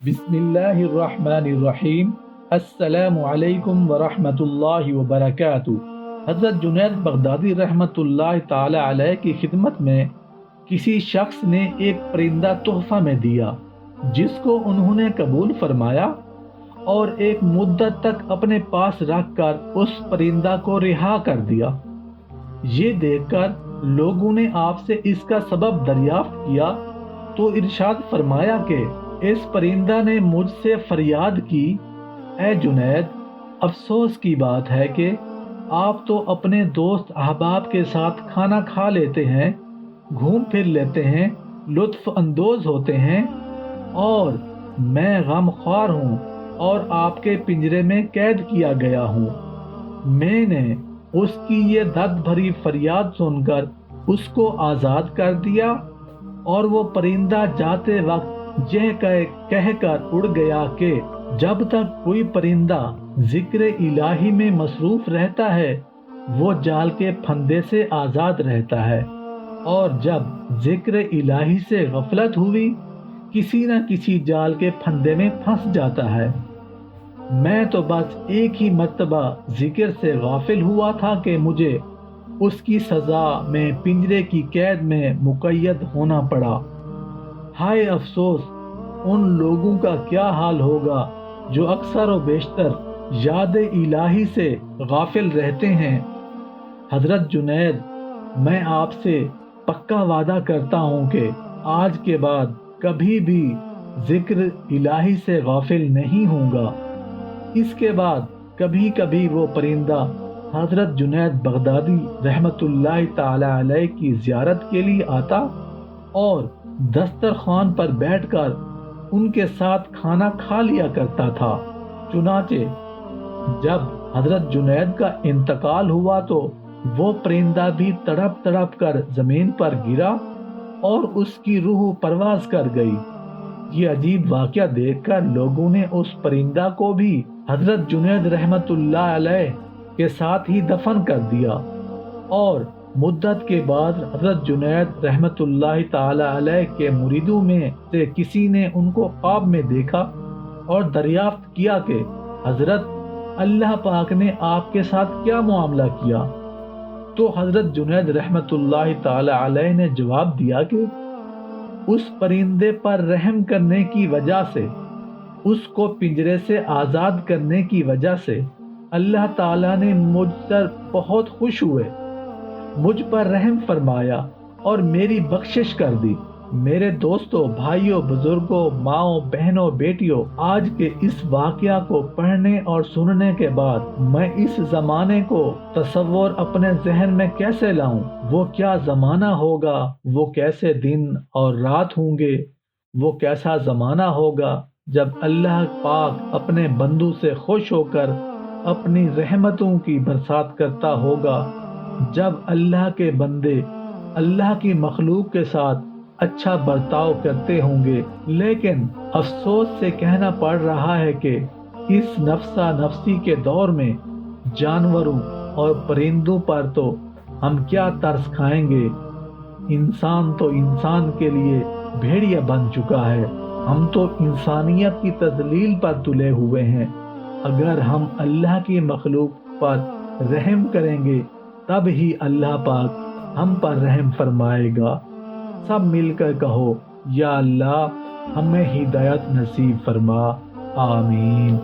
بسم اللہ الرحمن الرحیم۔ السلام علیکم ورحمۃ اللہ وبرکاتہ۔ حضرت جنید بغدادی رحمۃ اللہ تعالی علیہ کی خدمت میں کسی شخص نے ایک پرندہ تحفہ میں دیا، جس کو انہوں نے قبول فرمایا اور ایک مدت تک اپنے پاس رکھ کر اس پرندہ کو رہا کر دیا۔ یہ دیکھ کر لوگوں نے آپ سے اس کا سبب دریافت کیا تو ارشاد فرمایا کہ اس پرندہ نے مجھ سے فریاد کی، اے جنید، افسوس کی بات ہے کہ آپ تو اپنے دوست احباب کے ساتھ کھانا کھا لیتے ہیں، گھوم پھر لیتے ہیں، لطف اندوز ہوتے ہیں، اور میں غم خوار ہوں اور آپ کے پنجرے میں قید کیا گیا ہوں۔ میں نے اس کی یہ درد بھری فریاد سن کر اس کو آزاد کر دیا، اور وہ پرندہ جاتے وقت یہ کہہ کر اڑ گیا کہ جب تک کوئی پرندہ ذکر الہی میں مصروف رہتا ہے وہ جال کے پھندے سے آزاد رہتا ہے، اور جب ذکر الہی سے غفلت ہوئی کسی نہ کسی جال کے پھندے میں پھنس جاتا ہے۔ میں تو بس ایک ہی مرتبہ ذکر سے غافل ہوا تھا کہ مجھے اس کی سزا میں پنجرے کی قید میں مقید ہونا پڑا۔ ہائے افسوس ان لوگوں کا کیا حال ہوگا جو اکثر و بیشتر یاد الہی سے غافل رہتے ہیں۔ حضرت جنید، میں آپ سے پکا وعدہ کرتا ہوں کہ آج کے بعد کبھی بھی ذکر الہی سے غافل نہیں ہوں گا۔ اس کے بعد کبھی کبھی وہ پرندہ حضرت جنید بغدادی رحمت اللہ تعالی علیہ کی زیارت کے لیے آتا اور دسترخوان پر بیٹھ کر ان کے ساتھ کھانا کھا لیا کرتا تھا۔ چنانچہ جب حضرت جنید کا انتقال ہوا تو وہ پرندہ بھی تڑپ تڑپ کر زمین پر گرا اور اس کی روح پرواز کر گئی۔ یہ عجیب واقعہ دیکھ کر لوگوں نے اس پرندہ کو بھی حضرت جنید رحمت اللہ علیہ کے ساتھ ہی دفن کر دیا، اور مدت کے بعد حضرت جنید رحمت اللہ تعالی علیہ کے مریدوں میں سے کسی نے ان کو خواب میں دیکھا اور دریافت کیا کہ حضرت، اللہ پاک نے آپ کے ساتھ کیا معاملہ کیا؟ تو حضرت جنید رحمت اللہ تعالی علیہ نے جواب دیا کہ اس پرندے پر رحم کرنے کی وجہ سے، اس کو پنجرے سے آزاد کرنے کی وجہ سے اللہ تعالیٰ نے مجھ پر بہت خوش ہوئے، مجھ پر رحم فرمایا اور میری بخشش کر دی۔ میرے دوستوں، بھائیوں، بزرگوں، ماؤں، بہنوں، بیٹیوں، آج کے اس واقعہ کو پڑھنے اور سننے کے بعد میں اس زمانے کو تصور اپنے ذہن میں کیسے لاؤں؟ وہ کیا زمانہ ہوگا، وہ کیسے دن اور رات ہوں گے، وہ کیسا زمانہ ہوگا جب اللہ پاک اپنے بندوں سے خوش ہو کر اپنی رحمتوں کی برسات کرتا ہوگا، جب اللہ کے بندے اللہ کی مخلوق کے ساتھ اچھا برتاؤ کرتے ہوں گے۔ لیکن افسوس سے کہنا پڑ رہا ہے کہ اس نفسا نفسی کے دور میں جانوروں اور پرندوں پر تو ہم کیا ترس کھائیں گے، انسان تو انسان کے لیے بھیڑیا بن چکا ہے۔ ہم تو انسانیت کی تذلیل پر تلے ہوئے ہیں۔ اگر ہم اللہ کی مخلوق پر رحم کریں گے تب ہی اللہ پاک ہم پر رحم فرمائے گا۔ سب مل کر کہو، یا اللہ ہمیں ہدایت نصیب فرما، آمین۔